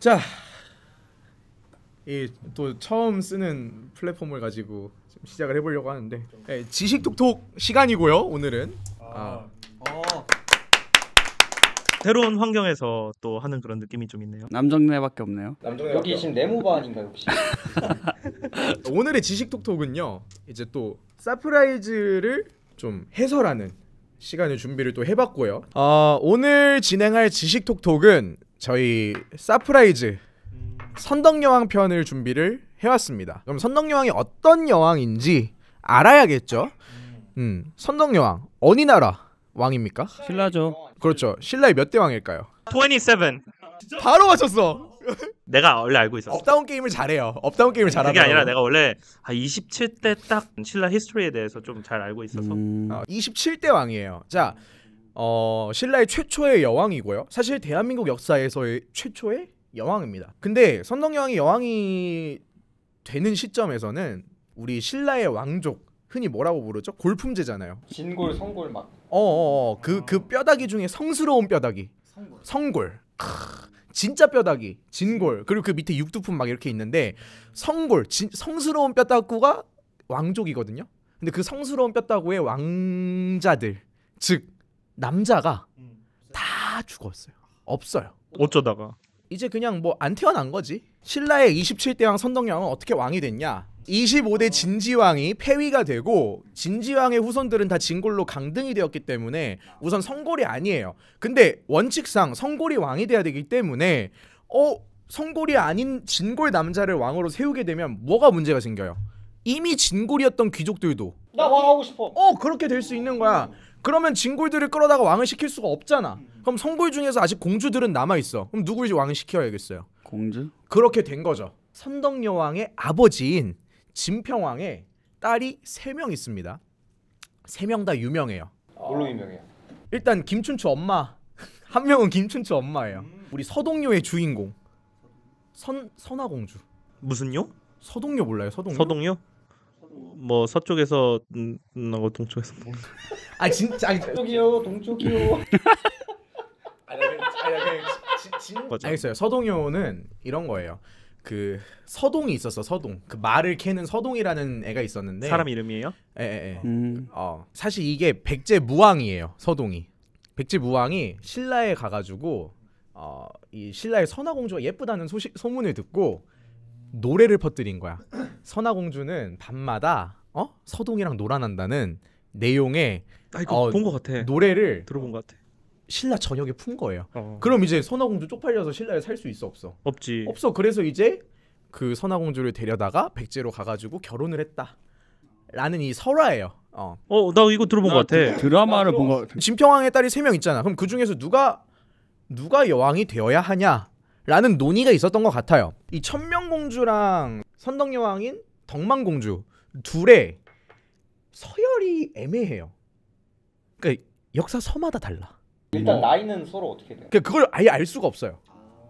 자, 이 또 처음 쓰는 플랫폼을 가지고 좀 시작을 해보려고 하는데 지식톡톡 시간이고요. 오늘은 새로운 환경에서 또 하는 그런 느낌이 좀 있네요. 남정네밖에 없네요. 여기 지금 네모바 아닌가요 혹시? 오늘의 지식톡톡은요, 이제 또 서프라이즈를 좀 해설하는 시간을 준비를 또 해봤고요. 오늘 진행할 지식톡톡은 저희 서프라이즈 선덕여왕 편을 준비를 해왔습니다. 그럼 선덕여왕이 어떤 여왕인지 알아야겠죠. 선덕여왕 어느 나라 왕입니까? 신라죠. 그렇죠. 신라의 몇 대 왕일까요? 27. 바로 맞췄어. 내가 원래 알고 있었어. 업다운 게임을 잘해요. 업다운 게임을 잘하더라고요. 그게 아니라 내가 원래 27대 딱 신라 히스토리에 대해서 좀 잘 알고 있어서 27대 왕이에요. 자, 신라의 최초의 여왕이고요. 사실 대한민국 역사에서의 최초의 여왕입니다. 근데 선덕여왕이 여왕이 되는 시점에서는 우리 신라의 왕족, 흔히 뭐라고 부르죠? 골품제잖아요. 진골, 성골 막. 그 뼈다귀 중에 성스러운 뼈다귀. 성골. 진짜 뼈다귀, 진골. 그리고 그 밑에 육두품 막 이렇게 있는데 성골, 성스러운 뼈다구가 왕족이거든요. 근데 그 성스러운 뼈다구의 왕자들, 즉 남자가 다 죽었어요. 없어요. 어쩌다가 이제 그냥 뭐 안 태어난 거지. 신라의 27대 왕 선덕여왕은 어떻게 왕이 됐냐? 25대 진지왕이 폐위가 되고 진지왕의 후손들은 다 진골로 강등이 되었기 때문에 우선 성골이 아니에요. 근데 원칙상 성골이 왕이 돼야 되기 때문에 성골이 아닌 진골 남자를 왕으로 세우게 되면 뭐가 문제가 생겨요? 이미 진골이었던 귀족들도 나 왕하고 싶어. 그렇게 될 수 있는 거야. 그러면 진골들을 끌어다가 왕을 시킬 수가 없잖아. 그럼 성골 중에서 아직 공주들은 남아있어. 그럼 누굴 왕을 시켜야겠어요? 공주? 그렇게 된 거죠. 선덕여왕의 아버지인 진평왕의 딸이 3명 있습니다. 3명 다 유명해요. 뭘로 유명해요? 일단 김춘추 엄마 한 명은 김춘추 엄마예요. 우리 서동요의 주인공 선화공주. 무슨요? 서동요 몰라요? 서동요? 서동요? 뭐 서쪽에서 동쪽에서 진짜 동쪽이요, 동쪽이요. 알겠어요. 서동요는 이런 거예요. 그 서동이 있었어. 서동. 그 말을 캐는 서동이라는 애가 있었는데 사람 이름이에요? 예. 사실 이게 백제무왕이에요. 서동이. 백제무왕이 신라에 가가지고 이 신라의 선화공주가 예쁘다는 소문을 듣고 노래를 퍼뜨린 거야. 선화공주는 밤마다 서동이랑 놀아난다는 내용의 이거 본 것 같아. 노래를 들어본 것 같아. 신라 전역에 푼 거예요. 그럼 이제 선화공주 쪽팔려서 신라에 살 수 있어 없어? 없지. 없어. 그래서 이제 그 선화공주를 데려다가 백제로 가가지고 결혼을 했다라는 이 설화예요. 나 이거 들어본 것 같아. 드라마를 본 거. 진평왕의 딸이 3명 있잖아. 그럼 그 중에서 누가 여왕이 되어야 하냐라는 논의가 있었던 것 같아요. 이 천명공주랑 선덕여왕인 덕망공주 둘의 서열이 애매해요. 그러니까 역사 서마다 달라. 일단 나이는 서로 어떻게 돼요? 그걸 아예 알 수가 없어요.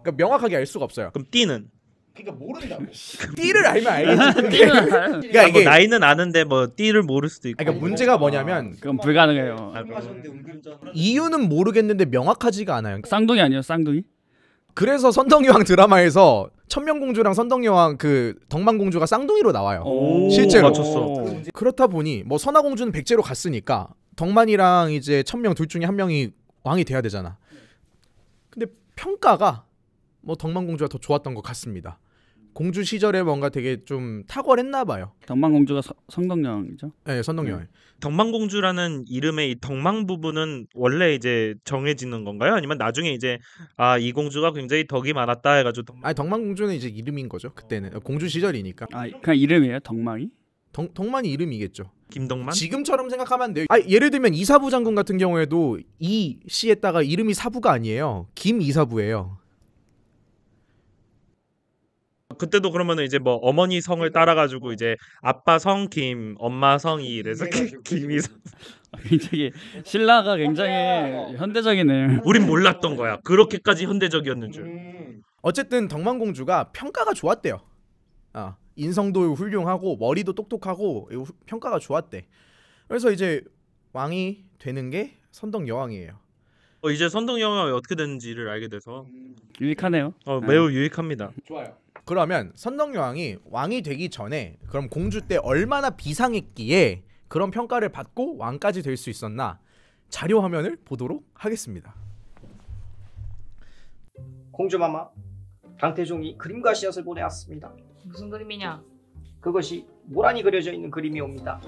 그러니까 명확하게 알 수가 없어요. 그럼 띠는? 그러니까 모른다고. 띠를 알면 알겠지. 그러니까 뭐 나이는 아는데 뭐 띠를 모를 수도 있고. 그러니까 문제가 뭐냐면 그건 불가능해요. 이유는 모르겠는데 명확하지가 않아요. 쌍둥이 아니에요? 쌍둥이? 그래서 선덕여왕 드라마에서 천명공주랑 선덕여왕 그 덕망공주가 쌍둥이로 나와요. 실제로. 맞췄어. 그렇다 보니 뭐 선화공주는 백제로 갔으니까 덕만이랑 이제 천명 둘 중에 한 명이 왕이 돼야 되잖아. 근데 평가가 뭐 덕만공주가 더 좋았던 것 같습니다. 공주 시절에 뭔가 되게 좀 탁월했나 봐요. 덕망공주가 성덕여왕이죠? 네, 선덕여왕. 덕망공주라는 이름의 이 덕망 부분은 원래 이제 정해지는 건가요? 아니면 나중에 이제 이 공주가 굉장히 덕이 많았다 해가지고 덕망공주는 이제 이름인 거죠. 그때는 공주 시절이니까. 그냥 이름이에요? 덕망이? 덕만이 이름이겠죠. 김덕만? 지금처럼 생각하면 안 돼요. 예를 들면 이사부 장군 같은 경우에도 이 씨에다가 이름이 사부가 아니에요. 김이사부예요. 그때도 그러면은 이제 뭐 어머니 성을 따라가지고 이제 아빠 성 김, 엄마 성이 이래서 김이성. 굉장히 신라가 굉장히 현대적이네. 우린 몰랐던 거야. 그렇게까지 현대적이었는 줄. 어쨌든 덕만공주가 평가가 좋았대요. 인성도 훌륭하고 머리도 똑똑하고 평가가 좋았대. 그래서 이제 왕이 되는 게 선덕여왕이에요. 이제 선동영왕이 어떻게 되는지를 알게 돼서 유익하네요. 매우 유익합니다. 좋아요. 그러면 선덕여왕이 왕이 되기 전에 그럼 공주 때 얼마나 비상했기에 그런 평가를 받고 왕까지 될 수 있었나 자료 화면을 보도록 하겠습니다. 공주마마, 당태종이 그림과 씨앗을 보내왔습니다. 무슨 그림이냐? 그것이 모란이 그려져 있는 그림이옵니다.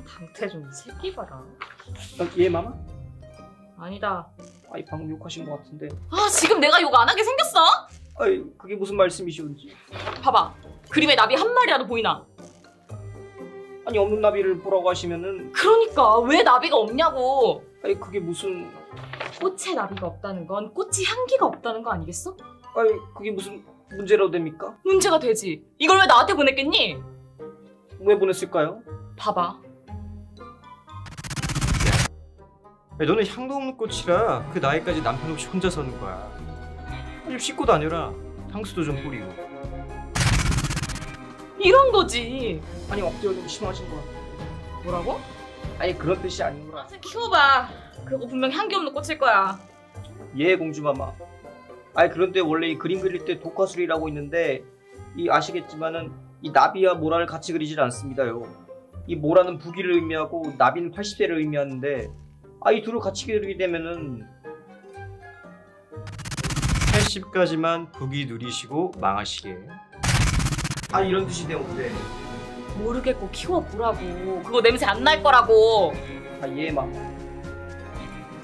당태종 새끼 봐라. 예, 마마? 아니다. 아이, 방금 욕하신 것 같은데. 아 지금 내가 욕 안 하게 생겼어? 아이, 그게 무슨 말씀이시온지. 봐봐. 그림에 나비 한 마리라도 보이나? 아니, 없는 나비를 보라고 하시면은. 그러니까 왜 나비가 없냐고. 아이, 그게 무슨. 꽃에 나비가 없다는 건 꽃이 향기가 없다는 거 아니겠어? 아이, 그게 무슨 문제라도 됩니까? 문제가 되지. 이걸 왜 나한테 보냈겠니? 왜 보냈을까요? 봐봐. 야, 너는 향도 없는 꽃이라 그 나이까지 남편 없이 혼자 사는 거야. 좀 씻고 다녀라. 향수도 좀 뿌리고. 이런 거지. 아니, 억지가 좀 심하신 것 같아. 뭐라고? 아니, 그런 뜻이 아닌 거라. 키워봐. 그거 분명 향기 없는 꽃일 거야. 예, 공주마마. 아니, 그런데 원래 이 그림 그릴 때 독화술이라고 있는데 이 아시겠지만은 이 나비와 모라를 같이 그리질 않습니다요. 이 모라는 부귀를 의미하고 나비는 80세를 의미하는데 이 둘을 같이 그리게 되면은 80까지만 부귀 누리시고 망하시게. 이런 뜻이 되는데. 모르겠고 키워보라고. 그거 냄새 안 날 거라고. 예, 마마.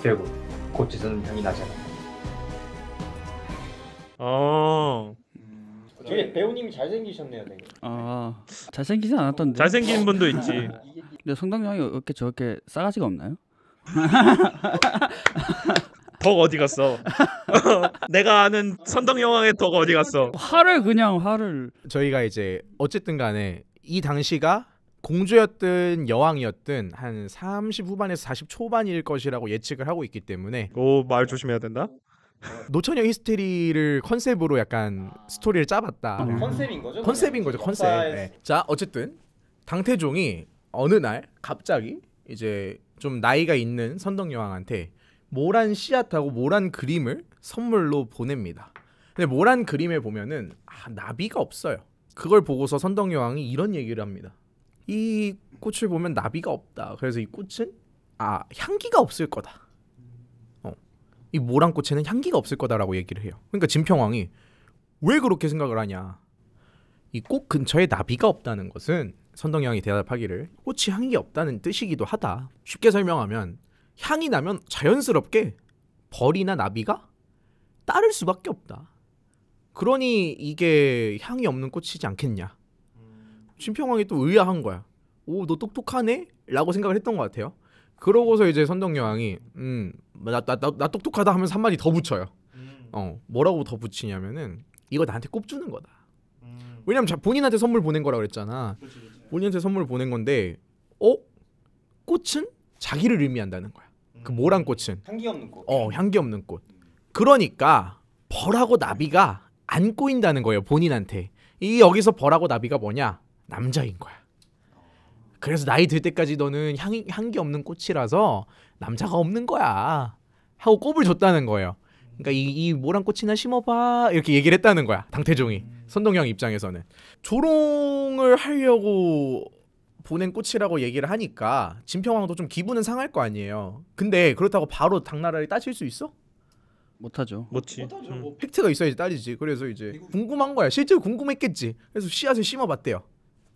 결국 꽃에서는 향이 나잖아. 저희 배우님이 잘생기셨네요, 되게. 잘생기진 않았던데. 잘생긴 분도 있지. 근데 성덕여왕이 이렇게 저렇게 싸가지가 없나요? 덕 어디 갔어? 내가 아는 선덕여왕의 덕 어디 갔어? 화를 저희가 이제 어쨌든 간에 이 당시가 공주였든 여왕이었든 한 30 후반에서 40 초반일 것이라고 예측을 하고 있기 때문에 말 조심해야 된다. 노처녀 히스테리를 컨셉으로 약간 스토리를 짜봤다. 컨셉인 거죠? 컨셉인 거죠, 컨셉. 네. 자, 어쨌든 당태종이 어느 날 갑자기 이제 좀 나이가 있는 선덕여왕한테 모란 씨앗하고 모란 그림을 선물로 보냅니다. 근데 모란 그림에 보면은 나비가 없어요. 그걸 보고서 선덕여왕이 이런 얘기를 합니다. 이 꽃을 보면 나비가 없다. 그래서 이 꽃은 향기가 없을 거다. 이 모란 꽃에는 향기가 없을 거다라고 얘기를 해요. 그러니까 진평왕이 왜 그렇게 생각을 하냐? 이 꽃 근처에 나비가 없다는 것은 선덕여왕이 대답하기를 꽃이 향기 없다는 뜻이기도 하다. 쉽게 설명하면 향이 나면 자연스럽게 벌이나 나비가 따를 수밖에 없다. 그러니 이게 향이 없는 꽃이지 않겠냐. 진평왕이 또 의아한 거야. 너 똑똑하네? 라고 생각을 했던 것 같아요. 그러고서 이제 선덕여왕이 나 똑똑하다 하면서 한마디 더 붙여요. 뭐라고 더 붙이냐면은 이거 나한테 꼽주는 거다. 왜냐면 본인한테 선물 보낸 거라 그랬잖아. 본인한테 선물 보낸 건데 꽃은 자기를 의미한다는 거야. 그 모란 꽃은 향기 없는 꽃. 향기 없는 꽃. 그러니까 벌하고 나비가 안 꼬인다는 거예요, 본인한테. 여기서 벌하고 나비가 뭐냐? 남자인 거야. 그래서 나이 들 때까지 너는 향기 없는 꽃이라서 남자가 없는 거야 하고 꼽을 줬다는 거예요. 그러니까 이 모란 꽃이나 심어봐 이렇게 얘기를 했다는 거야, 당태종이. 선덕여왕 입장에서는 조롱을 하려고 보낸 꽃이라고 얘기를 하니까 진평왕도 좀 기분은 상할 거 아니에요. 근데 그렇다고 바로 당나라를 따질 수 있어? 못하죠. 못지. 팩트가 있어야지 따지지. 그래서 이제 궁금한 거야. 실제로 궁금했겠지. 그래서 씨앗을 심어봤대요.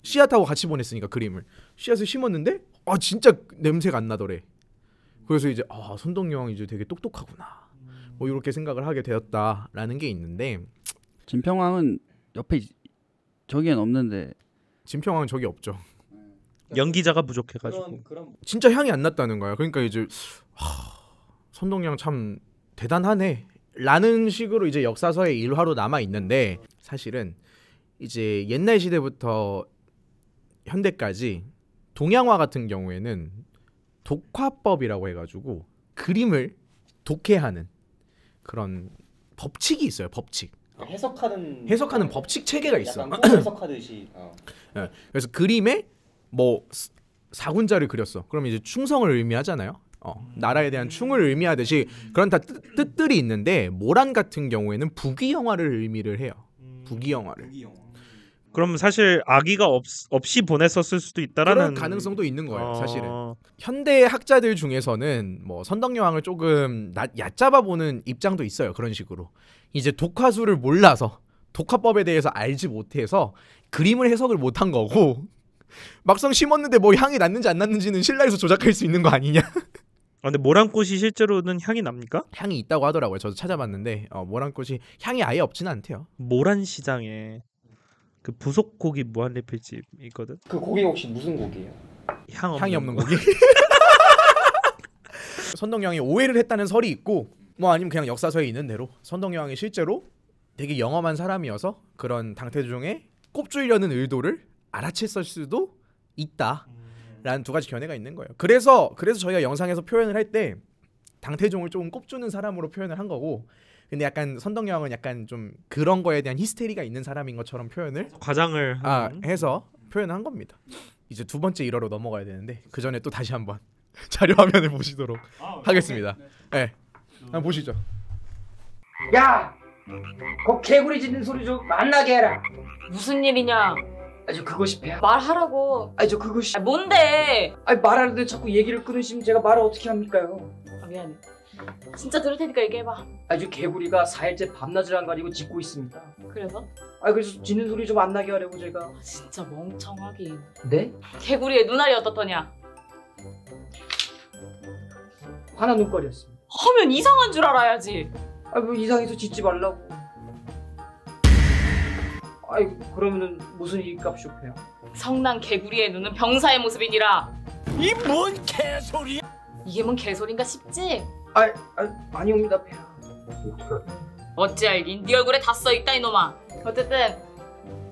씨앗하고 같이 보냈으니까 그림을. 씨앗을 심었는데 진짜 냄새가 안 나더래. 그래서 이제 선덕여왕이 이제 되게 똑똑하구나. 뭐 이렇게 생각을 하게 되었다라는 게 있는데, 진평왕은 옆에 저기엔 없는데. 진평왕은 저기 없죠. 연기자가 부족해가지고 진짜 향이 안 났다는 거야. 그러니까 이제 선덕여왕 참 대단하네 라는 식으로 이제 역사서의 일화로 남아 있는데, 사실은 이제 옛날 시대부터 현대까지 동양화 같은 경우에는 독화법이라고 해가지고 그림을 독해하는 그런 법칙이 있어요. 법칙. 해석하는 법칙 체계가 있어. 약간 꿈 해석하듯이. 그래서 그림에 뭐 사군자를 그렸어. 그럼 이제 충성을 의미하잖아요. 나라에 대한 충을 의미하듯이 그런 다 뜻들이 있는데 모란 같은 경우에는 부귀영화를 의미를 해요. 부귀영화를. 그럼 사실 아기가 없이 보냈었을 수도 있다라는 그런 가능성도 있는 거예요. 사실은. 현대 학자들 중에서는 뭐 선덕여왕을 조금 얕잡아 보는 입장도 있어요. 그런 식으로. 이제 독화술을 몰라서 독화법에 대해서 알지 못해서 그림을 해석을 못한 거고 막상 심었는데 뭐 향이 났는지 안 났는지는 신라에서 조작할 수 있는 거 아니냐. 근데 모란꽃이 실제로는 향이 납니까? 향이 있다고 하더라고요. 저도 찾아봤는데 모란꽃이 향이 아예 없지는 않대요. 모란 시장에 그 부속 고기 무한 리필집 있거든. 그 고기 혹시 무슨 고기예요? 향이 없는 고기. 선덕여왕이 오해를 했다는 설이 있고 뭐 아니면 그냥 역사서에 있는 대로 선덕여왕이 실제로 되게 영험한 사람이어서 그런 당태종의 꼽주려는 의도를 알아챘을 수도 있다라는 두 가지 견해가 있는 거예요. 그래서 저희가 영상에서 표현을 할 때 당태종을 조금 꼽주는 사람으로 표현을 한 거고 근데 약간 선덕여왕은 약간 좀 그런 거에 대한 히스테리가 있는 사람인 것처럼 표현을 과장을 해서 표현을 한 겁니다. 이제 두 번째 일화로 넘어가야 되는데 그 전에 또 다시 한번 자료 화면을 보시도록 하겠습니다. 네, 한번 보시죠. 야! 그 개구리 짖는 소리 좀 만나게 해라. 무슨 일이냐? 저 그것이 배야. 말하라고. 저 그것이. 뭔데? 말하는데 자꾸 얘기를 끊으시면 제가 말을 어떻게 합니까요? 미안해. 진짜 들을 테니까 얘기해봐. 저 개구리가 4일째 밤낮을 안 가리고 짖고 있습니다. 그래서? 그래서 짖는 소리 좀 안 나게 하려고 제가. 진짜 멍청하긴. 네? 개구리의 눈알이 어떻더냐? 화난 눈깔이었습니다. 하면 이상한 줄 알아야지. 뭐 이상해서 짖지 말라고. 그러면은 무슨 일값쇼페야? 성난 개구리의 눈은 병사의 모습이니라. 이 뭔 개소리야? 이게 뭔 개소린가 싶지? 아니옵니다 폐하. 어찌 알긴 네 얼굴에 다 써있다 이놈아. 어쨌든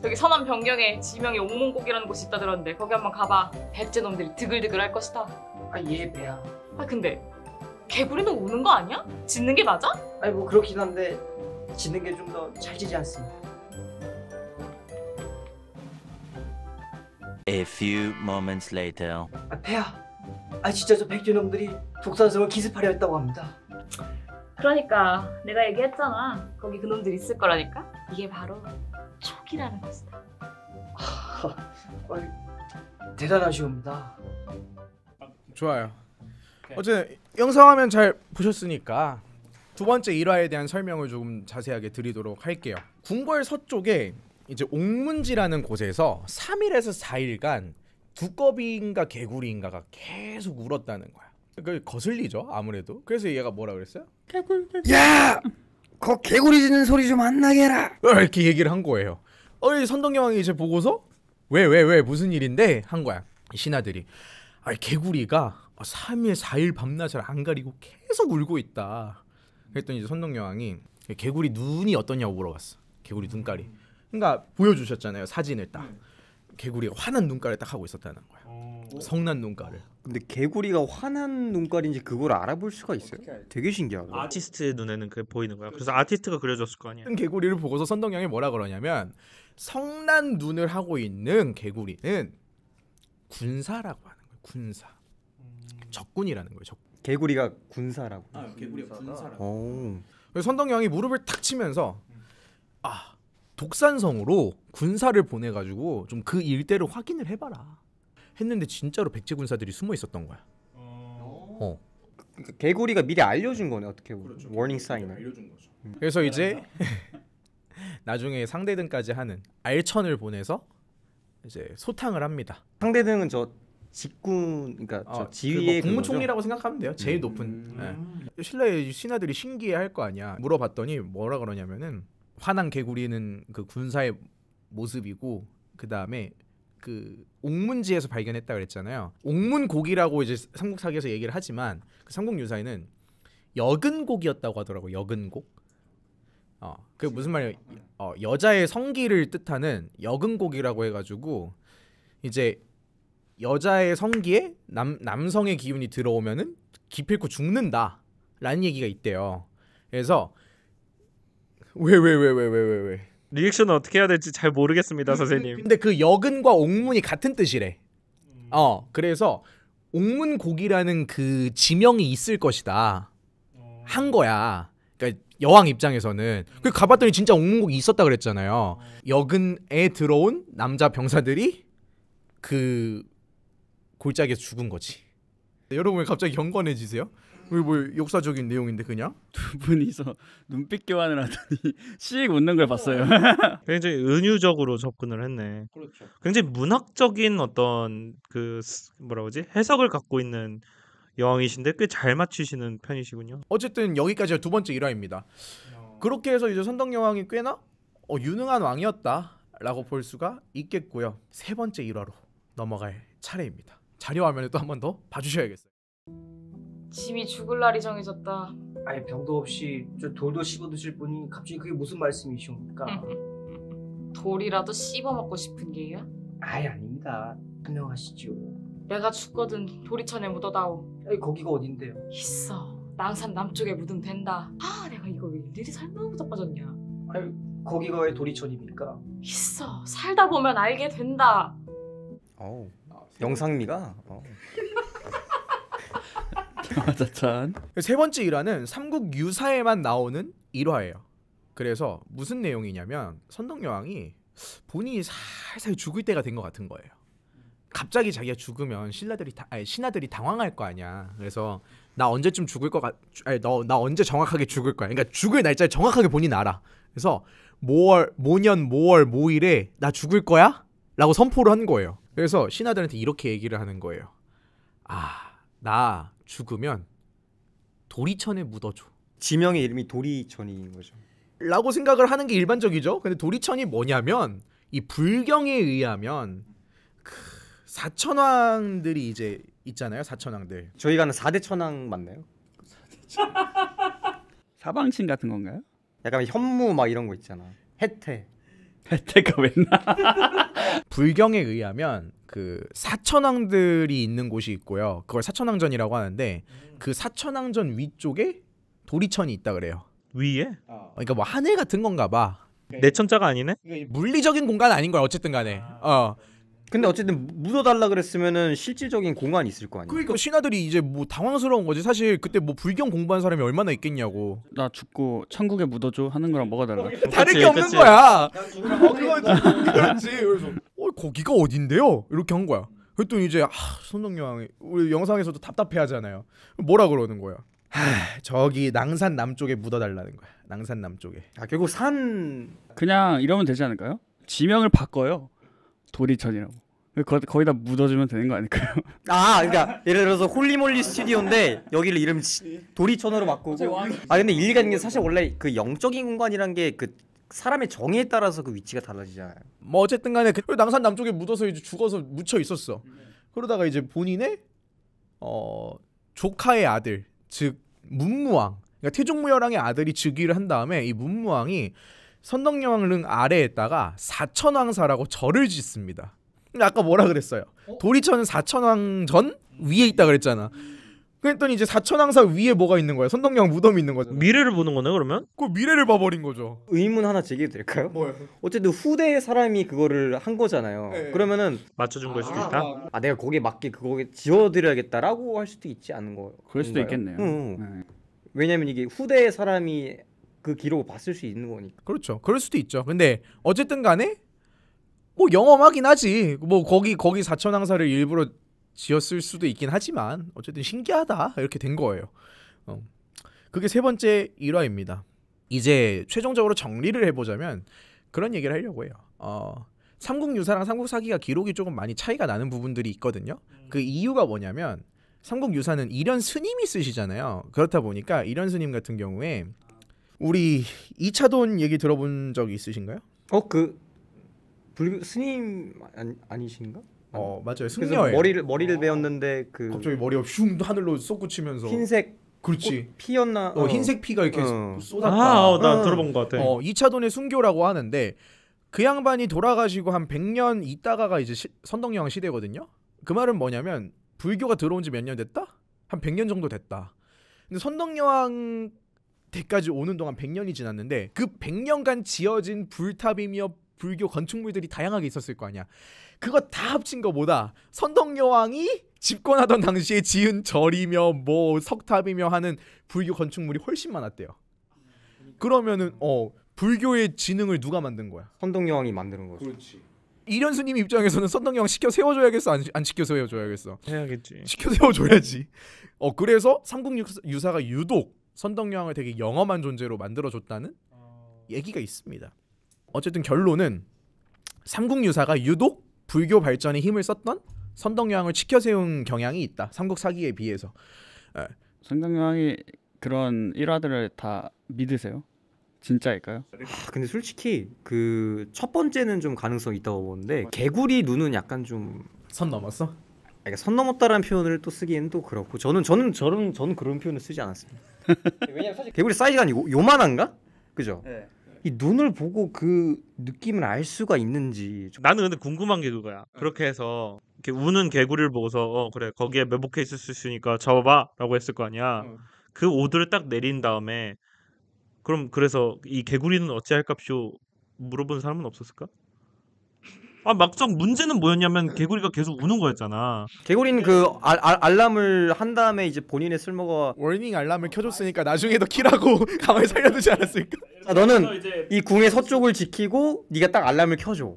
저기 서남 변경에 지명에 옥문곡이라는 곳이 있다 들었는데 거기 한번 가봐. 백제놈들이 드글드글 할 것이다. 예 폐하. 근데 개구리는 우는 거 아니야? 짖는 게 맞아? 뭐 그렇긴 한데 짖는 게 좀 더 잘 짖지 않습니다. A few moments later. 폐하. 진짜 저 백제놈들이 독산성을 기습하려 했다고 합니다. 그러니까 내가 얘기했잖아. 거기 그놈들 있을 거라니까. 이게 바로 촉이라는 것이다. 대단하시옵니다. 좋아요. 어쨌든 영상 화면 잘 보셨으니까 두 번째 일화에 대한 설명을 조금 자세하게 드리도록 할게요. 궁궐 서쪽에 이제 옥문지라는 곳에서 3일에서 4일간 두꺼비인가 개구리인가가 계속 울었다는 거야. 그 거슬리죠 아무래도. 그래서 얘가 뭐라 그랬어요? 야! 그 개구리 짖는 소리 좀 안 나게 해라. 이렇게 얘기를 한 거예요. 선덕여왕이 이제 보고서 왜 무슨 일인데 한 거야. 신하들이 개구리가 3일 4일 밤낮을 안 가리고 계속 울고 있다. 그랬더니 이제 선덕여왕이 개구리 눈이 어떠냐고 물어봤어. 개구리 눈깔이. 그러니까 보여주셨잖아요 사진을 딱. 개구리가 화난 눈깔을 딱 하고 있었다는 거야. 성난 눈깔을. 근데 개구리가 화난 눈깔인지 그걸 알아볼 수가 있어요? 되게 신기하다. 아티스트 눈에는 그게 보이는 거야. 그래서 아티스트가 그려줬을 거 아니야. 개구리를 보고서 선덕여왕이 뭐라 그러냐면 성난 눈을 하고 있는 개구리는 군사라고 하는 거예요. 군사. 적군이라는 거예요. 개구리가 군사라고. 개구리가 군사라고. 오. 선덕여왕이 무릎을 탁 치면서 독산성으로 군사를 보내가지고 좀 그 일대를 확인을 해봐라 했는데 진짜로 백제 군사들이 숨어 있었던 거야. 그러니까 개구리가 미리 알려준 거네 어떻게 보면. 그렇죠. 워닝 사인을 알려준 거죠. 그래서 이제 나중에 상대등까지 하는 알천을 보내서 이제 소탕을 합니다. 상대등은 저 직군, 그러니까 저 지휘의 국무총리라고 생각하면 돼요. 제일 높은. 신라의 신하들이 신기해할 거 아니야. 물어봤더니 뭐라 그러냐면은 화난 개구리는 그 군사의 모습이고 그 다음에 그 옥문지에서 발견했다 그랬잖아요. 옥문곡이라고 이제 삼국사기에서 얘기를 하지만 그 삼국유사에는 여근곡이었다고 하더라고. 여근곡. 그 무슨 말이야? 여자의 성기를 뜻하는 여근곡이라고 해가지고 이제 여자의 성기에 남성의 기운이 들어오면은 기필코 죽는다라는 얘기가 있대요. 그래서 왜? 리액션은 어떻게 해야 될지 잘 모르겠습니다, 선생님. 근데 그 여근과 옥문이 같은 뜻이래. 그래서 옥문곡이라는 그 지명이 있을 것이다 한 거야. 그러니까 여왕 입장에서는 그 가봤더니 진짜 옥문곡이 있었다 그랬잖아요. 여근에 들어온 남자 병사들이 그 골짜기에서 죽은 거지. 여러분 왜 갑자기 경건해지세요? 뭐 역사적인 내용인데 그냥 두 분이서 눈빛 교환을 하더니 씩 웃는 걸 봤어요. 굉장히 은유적으로 접근을 했네. 그렇죠. 굉장히 문학적인 어떤 그 뭐라 그러지? 해석을 갖고 있는 여왕이신데 꽤 잘 맞추시는 편이시군요. 어쨌든 여기까지가 두 번째 일화입니다. 그렇게 해서 이제 선덕여왕이 꽤나 유능한 왕이었다라고 볼 수가 있겠고요. 세 번째 일화로 넘어갈 차례입니다. 자료 화면에 또 한 번 더 봐주셔야겠어요. 짐이 죽을 날이 정해졌다. 아예 병도 없이 저 돌도 씹어 드실 분이 갑자기 그게 무슨 말씀이십니까? 돌이라도 씹어 먹고 싶은 게야? 아예 아닙니다. 분명하시죠. 내가 죽거든 도리천에 묻어다오. 아니 거기가 어딘데요? 있어. 낭산 남쪽에 묻으면 된다. 내가 이거 왜 일일이 설명하고자 빠졌냐. 아니 거기가 왜 도리천입니까? 있어. 살다 보면 알게 된다. 영상미가. 자찬. 세 번째 일화는 삼국 유사에만 나오는 일화예요. 그래서 무슨 내용이냐면 선덕여왕이 본인이 살살 죽을 때가 된 것 같은 거예요. 갑자기 자기가 죽으면 신하들이 당황할 거 아니야. 그래서 나 언제쯤 죽을 것 나 언제 정확하게 죽을 거야. 그러니까 죽을 날짜를 정확하게 본인 알아. 그래서 모년 모월 모일에 나 죽을 거야? 라고 선포를 한 거예요. 그래서 신하들한테 이렇게 얘기를 하는 거예요. 나 죽으면 도리천에 묻어줘. 지명의 이름이 도리천인 거죠. 라고 생각을 하는 게 일반적이죠. 근데 도리천이 뭐냐면 이 불경에 의하면 그 사천왕들이 이제 있잖아요. 사천왕들. 저희가 하는 4대 천왕 맞나요? 사방신 같은 건가요? 약간 현무 막 이런 거 있잖아. 혜태. 혜태가 맨날. 불경에 의하면 그 사천왕들이 있는 곳이 있고요. 그걸 사천왕전이라고 하는데 그 사천왕전 위쪽에 도리천이 있다 그래요. 위에? 그러니까 뭐 하늘 같은 건가 봐. 내천자가 아니네? 물리적인 공간 아닌 거야. 어쨌든 간에. 근데 어쨌든 묻어달라 그랬으면은 실질적인 공간이 있을 거 아니야. 그러니까 신하들이 이제 뭐 당황스러운 거지. 사실 그때 뭐 불경 공부한 사람이 얼마나 있겠냐고. 나 죽고 천국에 묻어줘 하는 거랑 뭐가 달라? 다를 게 없는 거야. 그렇지. 그래서 거기가 어딘데요? 이렇게 한 거야. 그랬더니 이제 선덕여왕이 우리 영상에서도 답답해하잖아요. 뭐라 그러는 거야? 저기 낭산 남쪽에 묻어달라는 거야. 낭산 남쪽에. 결국 산 그냥 이러면 되지 않을까요? 지명을 바꿔요. 도리천이라고. 거기다 묻어주면 되는 거 아닐까요? 그러니까 예를 들어서 홀리몰리 스튜디오인데 여기를 이름 도리천으로 바꾸고. 근데 일리가 있는 게 사실 원래 그 영적인 공간이란 게 그 사람의 정의에 따라서 그 위치가 달라지잖아요. 뭐 어쨌든 간에 그 낭산 남쪽에 묻어서 이제 죽어서 묻혀 있었어. 그러다가 이제 본인의 조카의 아들, 즉 문무왕, 그러니까 태종무열왕의 아들이 즉위를 한 다음에 이 문무왕이 선덕여왕릉 아래에다가 사천왕사라고 절을 짓습니다. 근데 아까 뭐라 그랬어요? 도리천은 사천왕전 위에 있다 그랬잖아. 그랬더니 이제 사천왕사 위에 뭐가 있는 거야? 선덕여왕 무덤이 있는 거잖아. 미래를 보는 거네 그러면? 그 미래를 봐버린 거죠. 의문 하나 제기해도 될까요? 뭐요? 어쨌든 후대의 사람이 그거를 한 거잖아요. 네. 그러면은 맞춰준 걸 수도 있다? 내가 거기에 맞게 그거에 지어드려야겠다라고 할 수도 있지 않은 거. 그럴 수도 있겠네요. 네. 왜냐면 이게 후대의 사람이 그 기록을 봤을 수 있는 거니까. 그렇죠. 그럴 수도 있죠. 근데 어쨌든 간에 뭐 영험하긴 하지. 뭐 거기 사천왕사를 일부러 지었을 수도 있긴 하지만 어쨌든 신기하다 이렇게 된 거예요. 그게 세 번째 일화입니다. 이제 최종적으로 정리를 해보자면 그런 얘기를 하려고 해요. 삼국유사랑 삼국사기가 기록이 조금 많이 차이가 나는 부분들이 있거든요. 그 이유가 뭐냐면 삼국유사는 일현 스님이 쓰시잖아요. 그렇다 보니까 일현 스님 같은 경우에 우리 이차돈 얘기 들어본 적 있으신가요? 그 불교 스님 아니신가? 맞아요. 그래서 승려예요. 머리를 베었는데 그 갑자기 머리가 슝 하늘로 솟구치면서 흰색 그렇지. 피였나? 흰색 피가 이렇게 쏟았다. 나 들어본 것 같아. 이차돈의 순교라고 하는데 그 양반이 돌아가시고 한 100년 있다가가 이제 선덕여왕 시대거든요. 그 말은 뭐냐면 불교가 들어온 지 몇 년 됐다? 한 100년 정도 됐다. 근데 선덕여왕 때까지 오는 동안 100년이 지났는데 그 100년간 지어진 불탑이며 불교 건축물들이 다양하게 있었을 거 아니야. 그거 다 합친 거보다 선덕여왕이 집권하던 당시에 지은 절이며 뭐 석탑이며 하는 불교 건축물이 훨씬 많았대요. 그러면은 불교의 지능을 누가 만든 거야? 선덕여왕이 만드는 거죠. 그렇지. 이련수님 입장에서는 선덕여왕 시켜 세워줘야겠어, 안 시켜 세워줘야겠어? 해야겠지. 시켜 세워줘야지. 그래서 삼국유사가 유독 선덕여왕을 되게 영험한 존재로 만들어줬다는 얘기가 있습니다. 어쨌든 결론은 삼국유사가 유독 불교 발전에 힘을 썼던 선덕여왕을 치켜 세운 경향이 있다. 삼국사기에 비해서. 선덕여왕이 그런 일화들을 다 믿으세요? 진짜일까요? 근데 솔직히 그 첫 번째는 좀 가능성이 있다고 보는데 개구리 눈은 약간 좀 선 넘었어? 그러니까 선 넘었다라는 표현을 또 쓰기에는 또 그렇고 저는 그런 표현을 쓰지 않았습니다. 왜냐면 사실 개구리 사이즈가 아니고 요만한가? 그죠? 네. 이 눈을 보고 그 느낌을 알 수가 있는지 나는 근데 궁금한 게 그거야. 그렇게 해서 이렇게 우는 개구리를 보고서 그래 거기에 매복해 있을 수 있으니까 잡아봐라고 했을 거 아니야. 그 오드를 딱 내린 다음에 그럼 그래서 이 개구리는 어찌할까쇼 물어본 사람은 없었을까? 막상 문제는 뭐였냐면 개구리가 계속 우는 거였잖아. 개구리는 그 알람을 한 다음에 이제 본인의 쓸모가 워닝 알람을 켜줬으니까 나중에도 키라고 가만히 살려두지 않았을까? 너는 이 궁의 서쪽을 지키고 네가 딱 알람을 켜줘.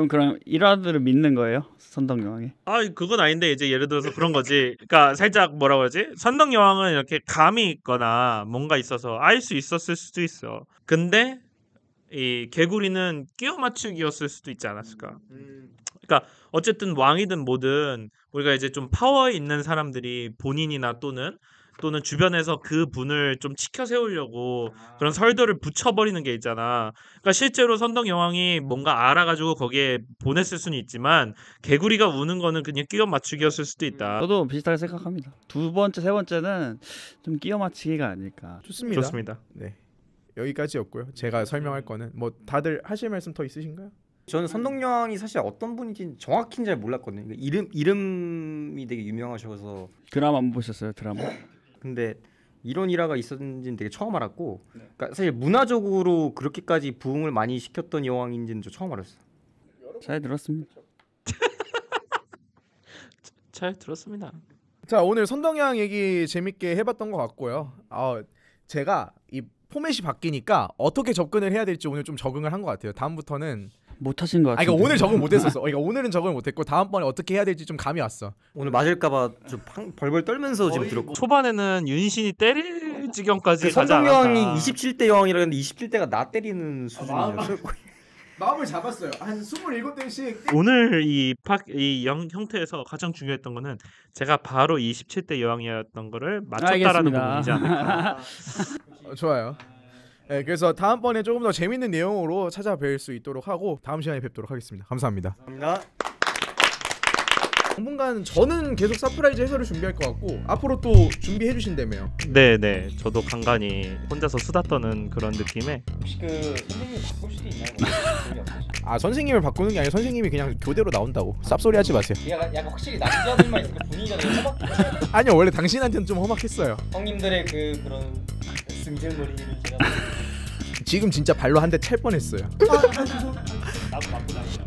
그럼 일화들을 믿는 거예요? 선덕여왕이? 그건 아닌데 이제 예를 들어서 그런 거지. 그러니까 살짝 뭐라고 하지? 선덕여왕은 이렇게 감이 있거나 뭔가 있어서 알 수 있었을 수도 있어. 근데 이 개구리는 끼워 맞추기였을 수도 있지 않았을까? 그러니까 어쨌든 왕이든 뭐든 우리가 이제 좀 파워 있는 사람들이 본인이나 또는 주변에서 그 분을 좀 치켜 세우려고 그런 설들을 붙여버리는 게 있잖아. 그러니까 실제로 선덕여왕이 뭔가 알아가지고 거기에 보냈을 수는 있지만 개구리가 우는 거는 그냥 끼워 맞추기였을 수도 있다. 저도 비슷하게 생각합니다. 두 번째, 세 번째는 좀 끼워 맞추기가 아닐까. 좋습니다. 네, 여기까지였고요. 제가 설명할 거는 뭐 다들 하실 말씀 더 있으신가요? 저는 선덕여왕이 사실 어떤 분인지 정확히는 잘 몰랐거든요. 이름이 되게 유명하셔서. 드라마 안 보셨어요? 드라마? 근데 이런 일화가 있었는지는 되게 처음 알았고, 그러니까 사실 문화적으로 그렇게까지 부흥을 많이 시켰던 여왕인지는 저 처음 알았어요. 잘 들었습니다. 잘 들었습니다. 자, 오늘 선덕여왕 얘기 재밌게 해봤던 것 같고요. 제가 이 포맷이 바뀌니까 어떻게 접근을 해야 될지 오늘 좀 적응을 한 것 같아요. 다음부터는 못 하신 것 같아요. 그러니까 오늘 적응 못했었어. 그러니까 오늘은 적응을 못했고 다음번에 어떻게 해야 될지 좀 감이 왔어. 오늘 맞을까봐 좀 벌벌 떨면서 지금 들었고. 초반에는 윤신이 때릴 지경까지 그 가지 않았다. 선덕여왕이 27대 여왕이라는데 27대가 나 때리는 수준이었어요. 마음을 잡았어요. 한 27대씩. 오늘 이 형태에서 가장 중요했던 거는 제가 바로 27대 여왕이었던 거를 맞췄다라는 부분이지 않을까. 좋아요. 네, 그래서 다음번에 조금 더 재밌는 내용으로 찾아뵐 수 있도록 하고 다음 시간에 뵙도록 하겠습니다. 감사합니다. 감사합니다. 당분간 저는 계속 서프라이즈 해설을 준비할 것 같고 앞으로 또 준비해 주신다며요. 네네, 저도 간간히 혼자서 수다 떠는 그런 느낌에. 혹시 그 선생님 바꿀 수도 있나요? 선생님을 바꾸는 게 아니라 선생님이 그냥 교대로 나온다고. 쌉소리 하지 마세요. 약간 확실히 남자들만 있으니까 분위기가 되게 험악. 아니요, 원래 당신한테는 좀 험악했어요. 형님들의 그런 승질놀이를 제가 지금 진짜 발로 한 대 찰 뻔했어요. 나도 맞고 나니까.